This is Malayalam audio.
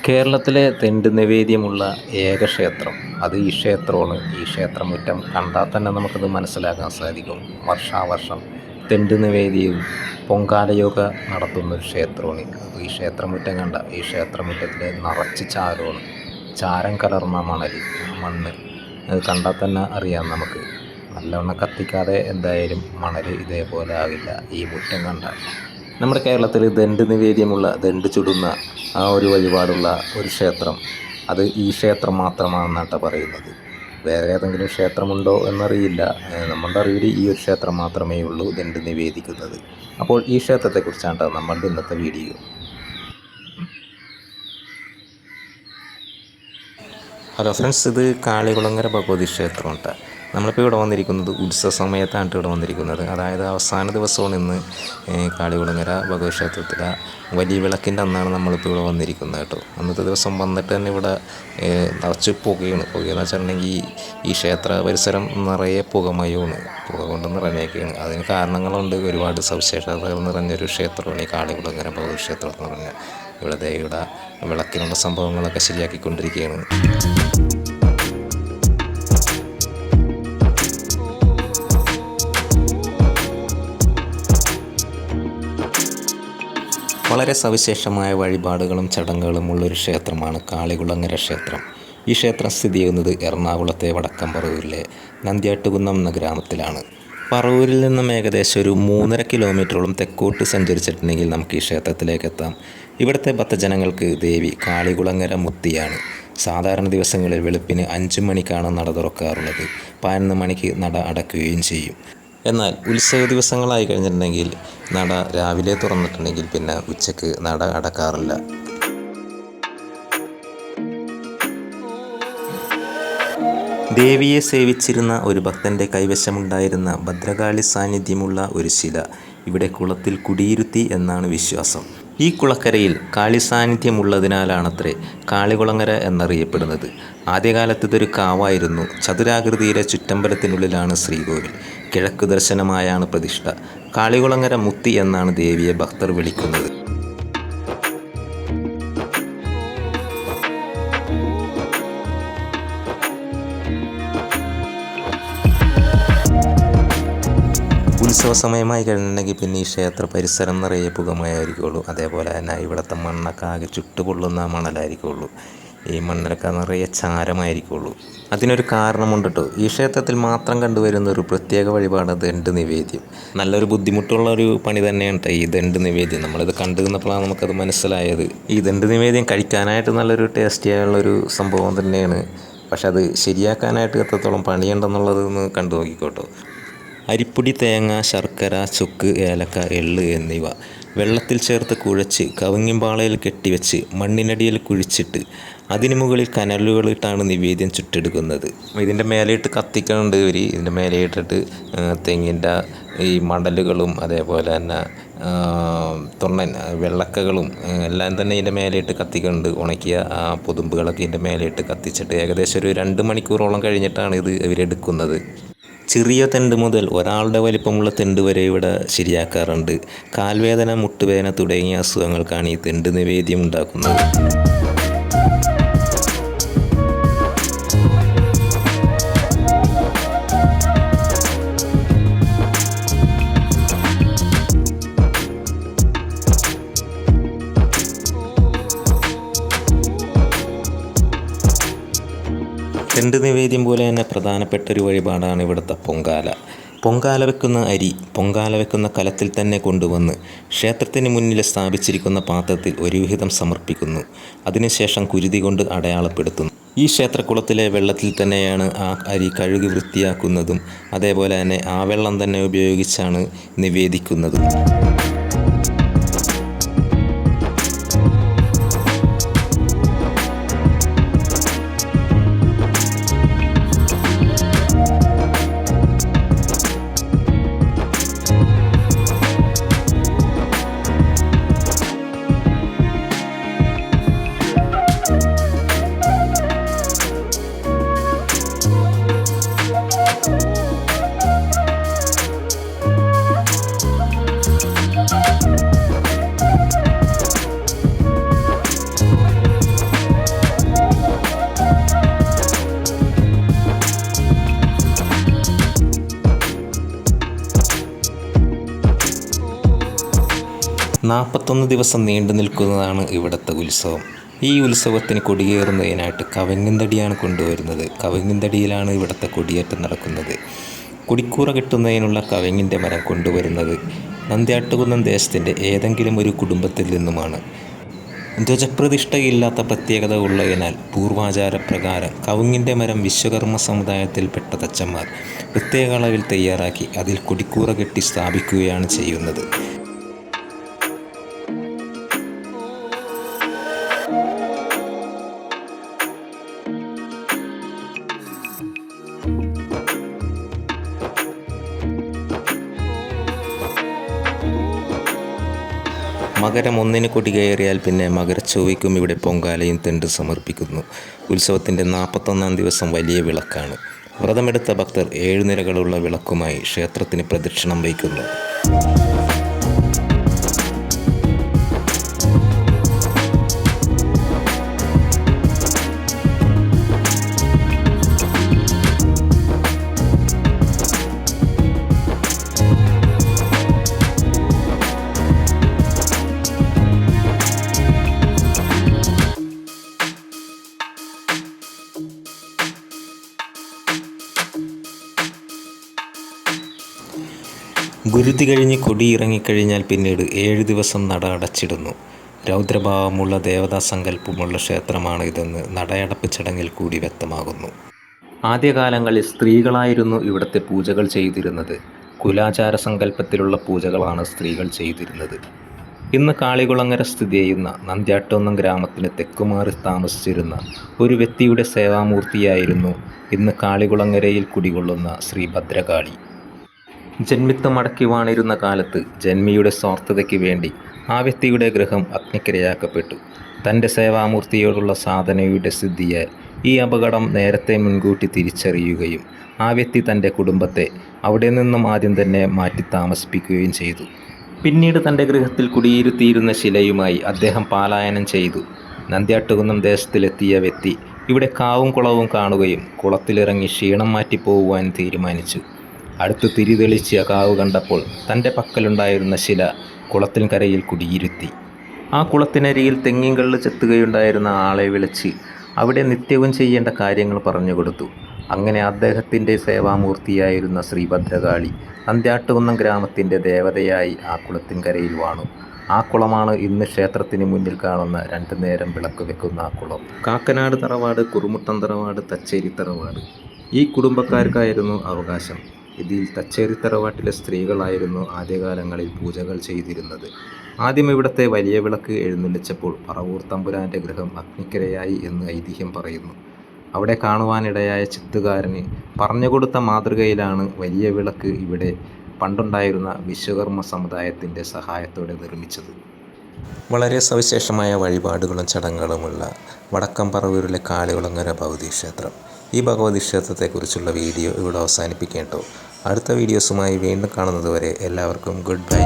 കേരളത്തിലെ തെണ്ട് നിവേദ്യമുള്ള ഏക ക്ഷേത്രം അത് ഈ ക്ഷേത്രമാണ്. ഈ ക്ഷേത്രമുറ്റം കണ്ടാൽ തന്നെ നമുക്കത് മനസ്സിലാക്കാൻ സാധിക്കും. വർഷാവർഷം തെണ്ട് നിവേദ്യവും പൊങ്കാലയൊക നടത്തുന്നൊരു ക്ഷേത്രമാണ്. അപ്പോൾ ഈ ക്ഷേത്രമുറ്റം കണ്ട ഈ ക്ഷേത്രമുറ്റത്തിൽ നിറച്ച് ചാരമാണ്. ചാരം കലർന്ന മണ്ണ് അത് കണ്ടാൽ തന്നെ അറിയാം നമുക്ക്. നല്ലവണ്ണം കത്തിക്കാതെ എന്തായാലും മണൽ ഇതേപോലെ ആവില്ല ഈ മുറ്റം കണ്ടാൽ. നമ്മുടെ കേരളത്തിൽ ദണ്ഡ് നിവേദ്യമുള്ള ദണ്ഡ് ചുടുന്ന ആ ഒരു വഴിപാടുള്ള ഒരു ക്ഷേത്രം അത് ഈ ക്ഷേത്രം മാത്രമാണെന്നാണ് പറയുന്നത്. വേറെ ഏതെങ്കിലും ക്ഷേത്രമുണ്ടോ എന്നറിയില്ല. നമ്മുടെ അറിവിൽ ഈ ഒരു ക്ഷേത്രം മാത്രമേ ഉള്ളൂ ദണ്ഡ് നിവേദിക്കുന്നത്. അപ്പോൾ ഈ ക്ഷേത്രത്തെക്കുറിച്ചാണ് നമ്മളുടെ ഇന്നത്തെ വീഡിയോ. ഹലോ ഫ്രണ്ട്സ്, ഇത് കാളികുളങ്ങര ഭഗവതി ക്ഷേത്രമുണ്ട്. നമ്മളിപ്പോൾ ഇവിടെ വന്നിരിക്കുന്നത് ഉത്സവ സമയത്താണ് ഇവിടെ വന്നിരിക്കുന്നത്. അതായത് അവസാന ദിവസമാണ് ഇന്ന് കാളികുളങ്ങര ഭഗവതി ക്ഷേത്രത്തിലെ വലിയ വിളക്കിൻ്റെ അന്നാണ് നമ്മളിപ്പോൾ ഇവിടെ വന്നിരിക്കുന്നത് കേട്ടോ. അന്നത്തെ ദിവസം വന്നിട്ട് തന്നെ ഇവിടെ നിറച്ച് പുകയെന്ന് വെച്ചിട്ടുണ്ടെങ്കിൽ ഈ ക്ഷേത്ര പരിസരം നിറയെ പുകമയമാണ്, പുക കൊണ്ട് നിറഞ്ഞേക്കാണ്. അതിന് കാരണങ്ങളുണ്ട്, ഒരുപാട് സവിശേഷതകൾ നിറഞ്ഞൊരു ക്ഷേത്രമാണ് ഈ കാളികുളങ്ങര ഭഗവതി ക്ഷേത്രം എന്ന് പറഞ്ഞാൽ. ഇവിടെ വിളക്കിനുള്ള സംഭവങ്ങളൊക്കെ ശരിയാക്കിക്കൊണ്ടിരിക്കുകയാണ്. വളരെ സവിശേഷമായ വഴിപാടുകളും ചടങ്ങുകളും ഉള്ളൊരു ക്ഷേത്രമാണ് കാളികുളങ്ങര ക്ഷേത്രം. ഈ ക്ഷേത്രം സ്ഥിതി ചെയ്യുന്നത് എറണാകുളത്തെ വടക്കം പറവൂരിലെ നന്ദ്യാട്ടുകുന്നം എന്ന ഗ്രാമത്തിലാണ്. പറവൂരിൽ നിന്നും ഏകദേശം ഒരു 3.5 കിലോമീറ്ററോളം തെക്കോട്ട് സഞ്ചരിച്ചിട്ടുണ്ടെങ്കിൽ നമുക്ക് ഈ ക്ഷേത്രത്തിലേക്ക് എത്താം. ഇവിടുത്തെ ഭക്തജനങ്ങൾക്ക് ദേവി കാളികുളങ്ങര മുത്തിയാണ്. സാധാരണ ദിവസങ്ങളിൽ വെളുപ്പിന് 5 മണിക്കാണ് നട തുറക്കാറുള്ളത്. 11 മണിക്ക് നട അടയ്ക്കുകയും ചെയ്യും. എന്നാൽ ഉത്സവ ദിവസങ്ങളായി കഴിഞ്ഞിട്ടുണ്ടെങ്കിൽ നട രാവിലെ തുറന്നിട്ടുണ്ടെങ്കിൽ പിന്നെ ഉച്ചയ്ക്ക് നട അടക്കാറില്ല. ദേവിയെ സേവിച്ചിരുന്ന ഒരു ഭക്തൻ്റെ കൈവശമുണ്ടായിരുന്ന ഭദ്രകാളി സാന്നിധ്യമുള്ള ഒരു ശില ഇവിടെ കുളത്തിൽ കുടിയിരുത്തി എന്നാണ് വിശ്വാസം. ഈ കുളക്കരയിൽ കാളി സാന്നിധ്യമുള്ളതിനാലാണത്രേ കാളികുളങ്ങര എന്നറിയപ്പെടുന്നത്. ആദ്യകാലത്ത് ഇതൊരു കാവായിരുന്നു. ചതുരാകൃതിയിലെ ചുറ്റമ്പലത്തിനുള്ളിലാണ് ശ്രീകോവിൽ. കിഴക്ക് ദർശനമായാണ് പ്രതിഷ്ഠ. കാളികുളങ്ങര മുത്തി എന്നാണ് ദേവിയെ ഭക്തർ വിളിക്കുന്നത്. ഉത്സവ സമയമായി കഴിഞ്ഞിട്ടുണ്ടെങ്കിൽ പിന്നെ ഈ ക്ഷേത്ര പരിസരം നിറയെ പുകമയായിരിക്കുള്ളൂ. അതേപോലെ തന്നെ ഇവിടുത്തെ മണ്ണൊക്കെ ആകെ ചുട്ടുപൊള്ളുന്ന മണലായിരിക്കുള്ളൂ. ഈ മണ്ണിലൊക്കെ നിറയെ ചാരമായിരിക്കുള്ളൂ. അതിനൊരു കാരണമുണ്ട് കേട്ടോ. ഈ ക്ഷേത്രത്തിൽ മാത്രം കണ്ടുവരുന്ന ഒരു പ്രത്യേക വഴിപാട് ദണ്ഡ് നിവേദ്യം. നല്ലൊരു ബുദ്ധിമുട്ടുള്ള ഒരു പണി തന്നെയാണ് കേട്ടോ ഈ ദണ്ഡ് നിവേദ്യം. നമ്മളിത് കണ്ടു നിന്നപ്പോഴാണ് നമുക്കത് മനസ്സിലായത്. ഈ ദണ്ഡ് നിവേദ്യം കഴിക്കാനായിട്ട് നല്ലൊരു ടേസ്റ്റിയായുള്ളൊരു സംഭവം തന്നെയാണ്. പക്ഷെ അത് ശരിയാക്കാനായിട്ട് എത്രത്തോളം പണിയുണ്ടെന്നുള്ളതൊന്ന് കണ്ടു നോക്കിക്കോട്ടോ. അരിപ്പൊടി, തേങ്ങ, ശർക്കര, ചുക്ക്, ഏലക്ക, എള്ള് എന്നിവ വെള്ളത്തിൽ ചേർത്ത് കുഴച്ച് കവുങ്ങിൻപാളയിൽ കെട്ടിവെച്ച് മണ്ണിനടിയിൽ കുഴിച്ചിട്ട് അതിന് മുകളിൽ കനലുകളിട്ടാണ് നിവേദ്യം ചുട്ടെടുക്കുന്നത്. ഇതിൻ്റെ മേലെയിട്ട് കത്തിക്കുന്നുണ്ട് ഇവർ. ഇതിൻ്റെ മേലെയിട്ടിട്ട് തെങ്ങിൻ്റെ ഈ മടലുകളും അതേപോലെ തന്നെ തൊണ്ണൻ വെള്ളക്കകളും എല്ലാം തന്നെ ഇതിൻ്റെ മേലെയിട്ട് കത്തിക്കുന്നുണ്ട്. ഉണക്കിയ ആ പൊതുമ്പുകളൊക്കെ ഇതിൻ്റെ മേലെയിട്ട് കത്തിച്ചിട്ട് ഏകദേശം ഒരു 2 മണിക്കൂറോളം കഴിഞ്ഞിട്ടാണ് ഇത് ഇവരെടുക്കുന്നത്. ചെറിയ തെണ്ട് മുതൽ ഒരാളുടെ വലിപ്പമുള്ള തെണ്ട് വരെ ഇവിടെ ശരിയാക്കാറുണ്ട്. കാൽവേദന, മുട്ടുവേദന തുടങ്ങിയ അസുഖങ്ങൾക്കാണ് ഈ തെണ്ട് നിവേദ്യം ഉണ്ടാക്കുന്നത്. തെണ്ട് നിവേദ്യം പോലെ തന്നെ പ്രധാനപ്പെട്ടൊരു വഴിപാടാണ് ഇവിടുത്തെ പൊങ്കാല. പൊങ്കാല വെക്കുന്ന അരി പൊങ്കാല വെക്കുന്ന കലത്തിൽ തന്നെ കൊണ്ടുവന്ന് ക്ഷേത്രത്തിന് മുന്നിൽ സ്ഥാപിച്ചിരിക്കുന്ന പാത്രത്തിൽ ഒരു വിഹിതം സമർപ്പിക്കുന്നു. അതിനുശേഷം കുരുതി കൊണ്ട് അടയാളപ്പെടുത്തുന്നു. ഈ ക്ഷേത്രക്കുളത്തിലെ വെള്ളത്തിൽ തന്നെയാണ് ആ അരി കഴുകി വൃത്തിയാക്കുന്നതും അതേപോലെ തന്നെ ആ വെള്ളം തന്നെ ഉപയോഗിച്ചാണ് നിവേദിക്കുന്നതും. 41 ദിവസം നീണ്ടു നിൽക്കുന്നതാണ് ഇവിടുത്തെ ഉത്സവം. ഈ ഉത്സവത്തിന് കൊടിയേറുന്നതിനായിട്ട് കവങ്ങിൻതടിയാണ് കൊണ്ടുവരുന്നത്. കവങ്ങിൻതടിയിലാണ് ഇവിടുത്തെ കൊടിയേറ്റം നടക്കുന്നത്. കൊടിക്കൂറ കെട്ടുന്നതിനുള്ള കവങ്ങിൻ്റെ മരം കൊണ്ടുവരുന്നത് നന്ദ്യാട്ടുകുന്നം ദേശത്തിൻ്റെ ഏതെങ്കിലും ഒരു കുടുംബത്തിൽ നിന്നുമാണ്. ധ്വജപ്രതിഷ്ഠയില്ലാത്ത പ്രത്യേകത ഉള്ളതിനാൽ പൂർവാചാരപ്രകാരം കവുങ്ങിൻ്റെ മരം വിശ്വകർമ്മ സമുദായത്തിൽപ്പെട്ട തച്ചന്മാർ പ്രത്യേക അളവിൽ തയ്യാറാക്കി അതിൽ കൊടിക്കൂറ കെട്ടി സ്ഥാപിക്കുകയാണ് ചെയ്യുന്നത്. മകരം 1 കൊടി കയറിയാൽ പിന്നെ മകരച്ചൊവ്വയ്ക്കും ഇവിടെ പൊങ്കാലയും തെണ്ട് സമർപ്പിക്കുന്നു. ഉത്സവത്തിൻ്റെ 41 ദിവസം വലിയ വിളക്കാണ്. വ്രതമെടുത്ത ഭക്തർ 7 നിരകളുള്ള വിളക്കുമായി ക്ഷേത്രത്തിന് പ്രദക്ഷിണം വയ്ക്കുന്നു. ഗുരുതി കഴിഞ്ഞ് കൊടി ഇറങ്ങിക്കഴിഞ്ഞാൽ പിന്നീട് 7 ദിവസം നട അടച്ചിടുന്നു. രൗദ്രഭാവമുള്ള ദേവതാ സങ്കല്പമുള്ള ക്ഷേത്രമാണ് ഇതെന്ന് നടയടപ്പ് ചടങ്ങിൽ കൂടി വ്യക്തമാകുന്നു. ആദ്യകാലങ്ങളിൽ സ്ത്രീകളായിരുന്നു ഇവിടുത്തെ പൂജകൾ ചെയ്തിരുന്നത്. കുലാചാര സങ്കല്പത്തിലുള്ള പൂജകളാണ് സ്ത്രീകൾ ചെയ്തിരുന്നത്. ഇന്ന് കാളികുളങ്ങര സ്ഥിതി ചെയ്യുന്ന നന്ദ്യാട്ടുകുന്നം ഗ്രാമത്തിന് തെക്കുമാറി താമസിച്ചിരുന്ന ഒരു വ്യക്തിയുടെ സേവാമൂർത്തിയായിരുന്നു ഇന്ന് കാളികുളങ്ങരയിൽ കുടികൊള്ളുന്ന ശ്രീ ഭദ്രകാളി. ജന്മിത്വം അടക്കി വാണിരുന്ന കാലത്ത് ജന്മിയുടെ സ്വാർത്ഥതയ്ക്ക് വേണ്ടി ആ വ്യക്തിയുടെ ഗൃഹം അഗ്നിക്കിരയാക്കപ്പെട്ടു. തൻ്റെ സേവാമൂർത്തിയോടുള്ള സാധനയുടെ സിദ്ധിയാൽ ഈ അപകടം നേരത്തെ മുൻകൂട്ടി തിരിച്ചറിയുകയും ആ വ്യക്തി തൻ്റെ കുടുംബത്തെ അവിടെ നിന്നും ആദ്യം തന്നെ മാറ്റി താമസിപ്പിക്കുകയും ചെയ്തു. പിന്നീട് തൻ്റെ ഗൃഹത്തിൽ കുടിയിരുത്തിയിരുന്ന ശിലയുമായി അദ്ദേഹം പലായനം ചെയ്തു. നന്ദ്യാട്ടുകുന്നം ദേശത്തിലെത്തിയ വ്യക്തി ഇവിടെ കാവും കുളവും കാണുകയും കുളത്തിലിറങ്ങി ക്ഷീണം മാറ്റിപ്പോകുവാൻ തീരുമാനിച്ചു. അടുത്ത് തിരിതെളിച്ച കാവ് കണ്ടപ്പോൾ തൻ്റെ പക്കലുണ്ടായിരുന്ന ശില കുളത്തിൻകരയിൽ കുടിയിരുത്തി. ആ കുളത്തിനരിയിൽ തെങ്ങിൻകള്ള് ചെത്തുകയുണ്ടായിരുന്ന ആളെ വിളിച്ച് അവിടെ നിത്യവും ചെയ്യേണ്ട കാര്യങ്ങൾ പറഞ്ഞു കൊടുത്തു. അങ്ങനെ അദ്ദേഹത്തിൻ്റെ സേവാമൂർത്തിയായിരുന്ന ശ്രീ ഭദ്രകാളി നന്ദ്യാട്ടുകുന്നം ഗ്രാമത്തിൻ്റെ ദേവതയായി ആ കുളത്തിൻകരയിൽ വാണു. ആ കുളമാണ് ഇന്ന് ക്ഷേത്രത്തിന് മുന്നിൽ കാണുന്ന 2 നേരം വിളക്ക് വെക്കുന്ന ആ കുളം. കാക്കനാട് തറവാട്, കുറുമുട്ടം തറവാട്, തച്ചേരി തറവാട് ഈ കുടുംബക്കാർക്കായിരുന്നു അവകാശം. ഇതിൽ തച്ചേരി തറവാട്ടിലെ സ്ത്രീകളായിരുന്നു ആദ്യകാലങ്ങളിൽ പൂജകൾ ചെയ്തിരുന്നത്. ആദ്യം ഇവിടുത്തെ വലിയ വിളക്ക് എഴുന്നള്ളിച്ചപ്പോൾ പറവൂർ തമ്പുരാൻ്റെ ഗൃഹം അഗ്നിക്കിരയായി എന്ന് ഐതിഹ്യം പറയുന്നു. അവിടെ കാണുവാനിടയായ ചിത്തുകാരന് പറഞ്ഞുകൊടുത്ത മാതൃകയിലാണ് വലിയ വിളക്ക് ഇവിടെ പണ്ടുണ്ടായിരുന്ന വിശ്വകർമ്മ സമുദായത്തിൻ്റെ സഹായത്തോടെ നിർമ്മിച്ചത്. വളരെ സവിശേഷമായ വഴിപാടുകളും ചടങ്ങുകളുമുള്ള വടക്കം പറവൂരിലെ കാളികുളങ്ങര ഭഗവതി ക്ഷേത്രം. ഈ ഭഗവതി ക്ഷേത്രത്തെക്കുറിച്ചുള്ള വീഡിയോ ഇവിടെ അവസാനിപ്പിക്കേണ്ടോ. അടുത്ത വീഡിയോസുമായി വീണ്ടും കാണുന്നതുവരെ എല്ലാവർക്കും ഗുഡ് ബൈ.